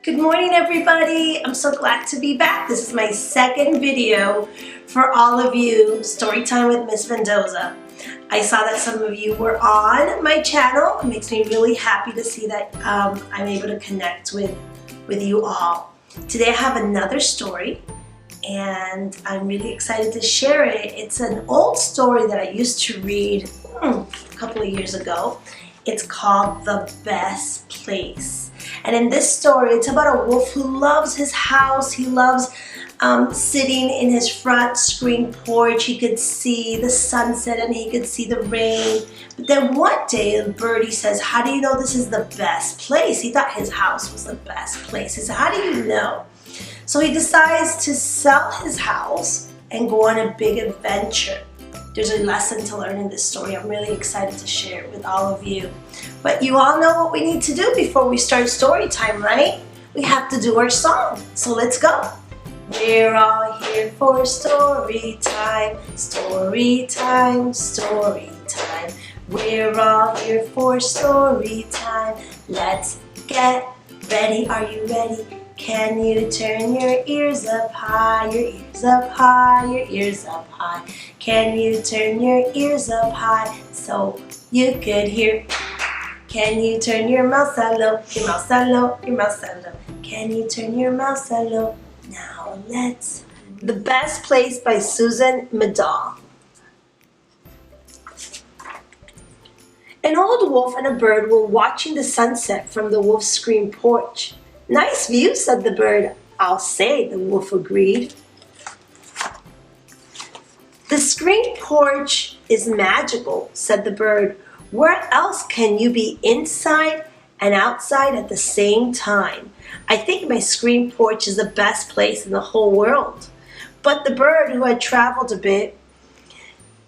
Good morning, everybody. I'm so glad to be back. This is my second video for all of you, Storytime with Miss Mendoza. I saw that some of you were on my channel. It makes me really happy to see that I'm able to connect with you all. Today I have another story and I'm really excited to share it. It's an old story that I used to read a couple of years ago. It's called The Best Place. And in this story, it's about a wolf who loves his house. He loves sitting in his front screen porch. He could see the sunset and he could see the rain. But then one day, a birdie says, "How do you know this is the best place?" He thought his house was the best place. He said, "How do you know?" So he decides to sell his house and go on a big adventure. There's a lesson to learn in this story. I'm really excited to share it with all of you. But you all know what we need to do before we start story time, right? We have to do our song. So let's go. We're all here for story time, story time, story time. We're all here for story time. Let's get ready. Are you ready? Can you turn your ears up high, your ears up high, your ears up high? Can you turn your ears up high so you could hear? Can you turn your mouth a low, your mouth a low, your mouth a low? Can you turn your mouth a low? Now let's. The Best Place by Susan Meddaugh. An old wolf and a bird were watching the sunset from the wolf's screen porch. "Nice view," said the bird. "I'll say," the wolf agreed. "The screen porch is magical," said the bird. "Where else can you be inside and outside at the same time? I think my screen porch is the best place in the whole world." But the bird, who had traveled a bit,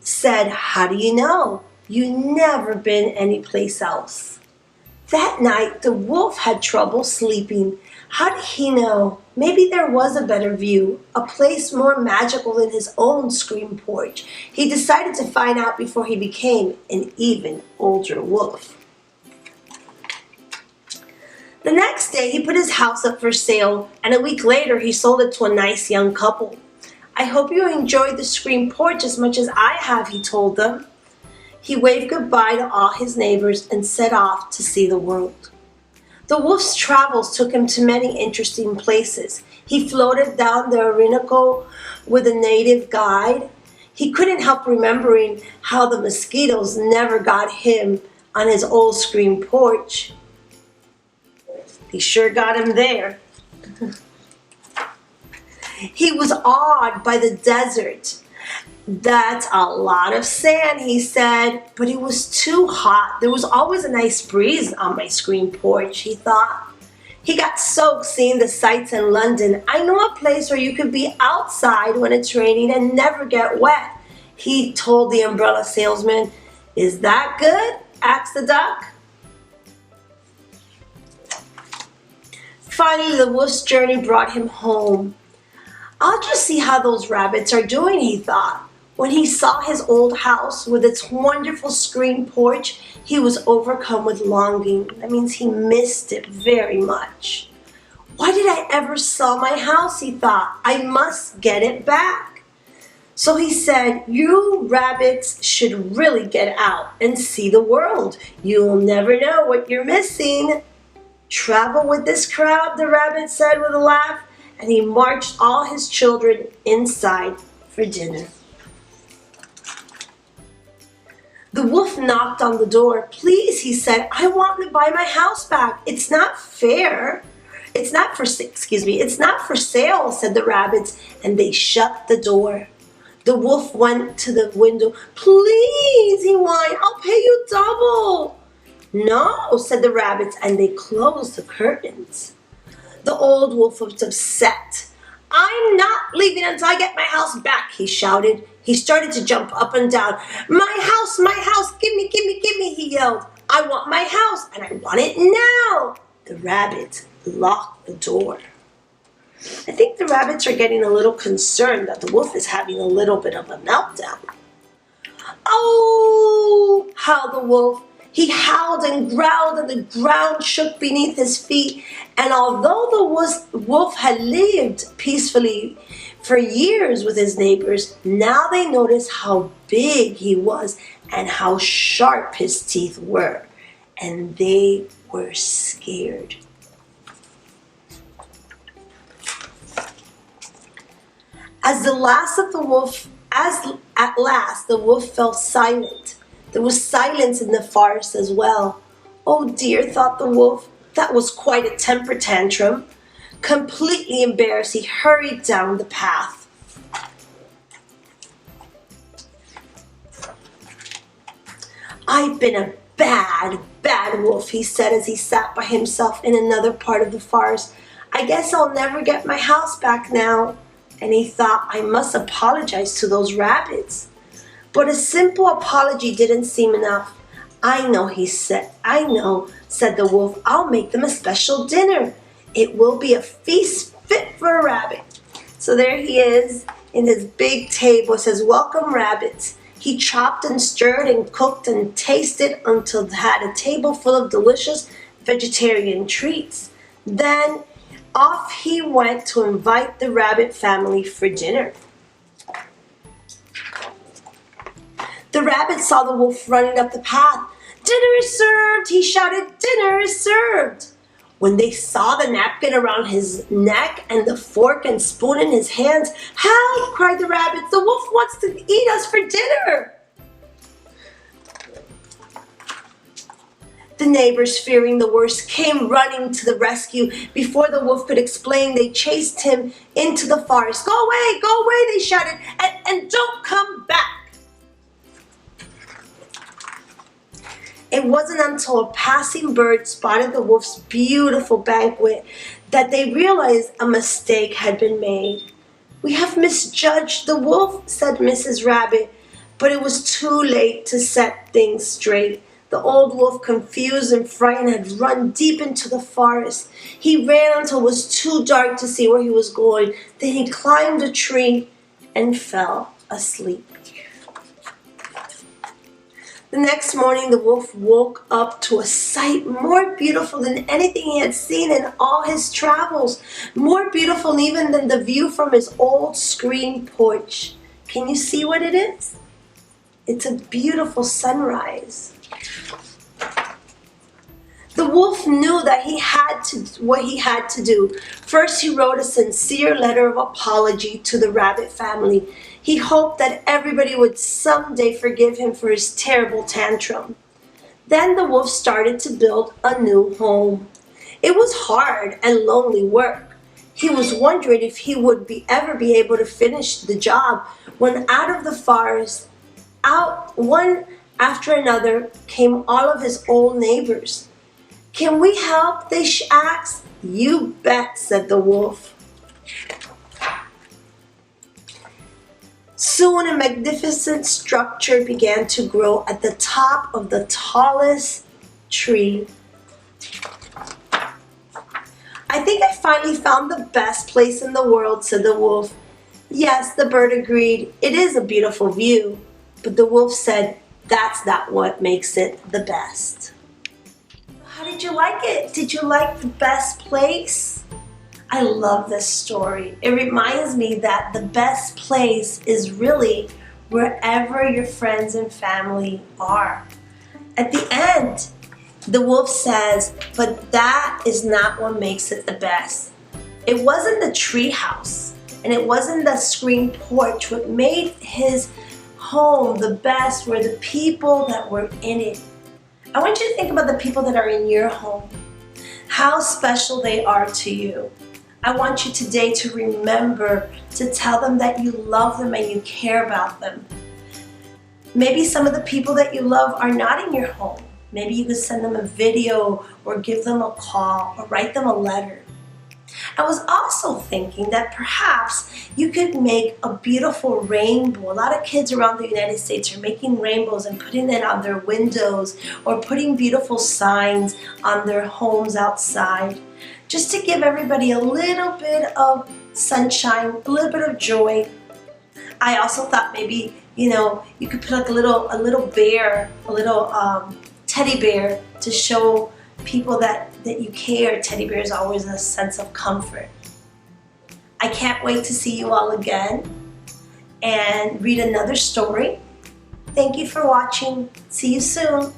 said, "How do you know? You've never been anyplace else." That night, the wolf had trouble sleeping. How did he know? Maybe there was a better view, a place more magical than his own screen porch. He decided to find out before he became an even older wolf. The next day, he put his house up for sale, and a week later, he sold it to a nice young couple. "I hope you enjoyed the screen porch as much as I have," he told them. He waved goodbye to all his neighbors and set off to see the world. The wolf's travels took him to many interesting places. He floated down the Orinoco with a native guide. He couldn't help remembering how the mosquitoes never got him on his old screen porch. They sure got him there. He was awed by the desert. "That's a lot of sand," he said, but it was too hot. There was always a nice breeze on my screen porch, he thought. He got soaked seeing the sights in London. "I know a place where you could be outside when it's raining and never get wet," he told the umbrella salesman. "Is that good?" asked the duck. Finally, the wolf's journey brought him home. "I'll just see how those rabbits are doing," he thought. When he saw his old house with its wonderful screen porch, he was overcome with longing. That means he missed it very much. "Why did I ever sell my house?" he thought. "I must get it back." So he said, "You rabbits should really get out and see the world. You'll never know what you're missing." "Travel with this crowd," the rabbit said with a laugh, and he marched all his children inside for dinner. The wolf knocked on the door. "Please," he said, "I want to buy my house back. It's not fair. It's not for sale," said the rabbits, and they shut the door. The wolf went to the window. "Please," he whined, "I'll pay you double." "No," said the rabbits, and they closed the curtains. The old wolf was upset. "I'm not leaving until I get my house back," he shouted. He started to jump up and down. My house, give me," he yelled. "I want my house, and I want it now." The rabbits locked the door. I think the rabbits are getting a little concerned that the wolf is having a little bit of a meltdown. "Oh," howled the wolf. He howled and growled and the ground shook beneath his feet. And although the wolf had lived peacefully for years with his neighbors, now they noticed how big he was and how sharp his teeth were. And they were scared. At last the wolf fell silent. There was silence in the forest as well. Oh dear, thought the wolf, that was quite a temper tantrum. Completely embarrassed, he hurried down the path. I've been a bad wolf, he said as he sat by himself in another part of the forest. I guess I'll never get my house back now. And he thought, I must apologize to those rabbits. But a simple apology didn't seem enough. I know, said the wolf. I'll make them a special dinner. It will be a feast fit for a rabbit. So there he is in his big table. It says, welcome rabbits. He chopped and stirred and cooked and tasted until he had a table full of delicious vegetarian treats. Then off he went to invite the rabbit family for dinner. The rabbit saw the wolf running up the path. Dinner is served, he shouted, dinner is served. When they saw the napkin around his neck and the fork and spoon in his hands, help, cried the rabbits, the wolf wants to eat us for dinner. The neighbors, fearing the worst, came running to the rescue. Before the wolf could explain, they chased him into the forest. Go away, they shouted, and don't come back. It wasn't until a passing bird spotted the wolf's beautiful banquet that they realized a mistake had been made. We have misjudged the wolf, said Mrs. Rabbit, but it was too late to set things straight. The old wolf, confused and frightened, had run deep into the forest. He ran until it was too dark to see where he was going. Then he climbed a tree and fell asleep. The next morning, the wolf woke up to a sight more beautiful than anything he had seen in all his travels, more beautiful even than the view from his old screen porch. Can you see what it is? It's a beautiful sunrise. The wolf knew that what he had to do. First, he wrote a sincere letter of apology to the rabbit family. He hoped that everybody would someday forgive him for his terrible tantrum. Then the wolf started to build a new home. It was hard and lonely work. He was wondering if he would ever be able to finish the job when out of the forest, one after another, came all of his old neighbors. Can we help? They asked. You bet, said the wolf. Soon a magnificent structure began to grow at the top of the tallest tree. I think I finally found the best place in the world, said the wolf. Yes, the bird agreed. It is a beautiful view. But the wolf said, that's not what makes it the best. How did you like it? Did you like the best place? I love this story. It reminds me that the best place is really wherever your friends and family are. At the end, the wolf says, but that is not what makes it the best. It wasn't the tree house and it wasn't the screen porch. What made his home the best were the people that were in it. I want you to think about the people that are in your home, how special they are to you. I want you today to remember to tell them that you love them and you care about them. Maybe some of the people that you love are not in your home. Maybe you could send them a video or give them a call or write them a letter. I was also thinking that perhaps you could make a beautiful rainbow. A lot of kids around the United States are making rainbows and putting it on their windows or putting beautiful signs on their homes outside, just to give everybody a little bit of sunshine, a little bit of joy. I also thought maybe, you could put like a little bear, a little teddy bear to show people that you care. Teddy bear is always a sense of comfort. I can't wait to see you all again and read another story. Thank you for watching. See you soon.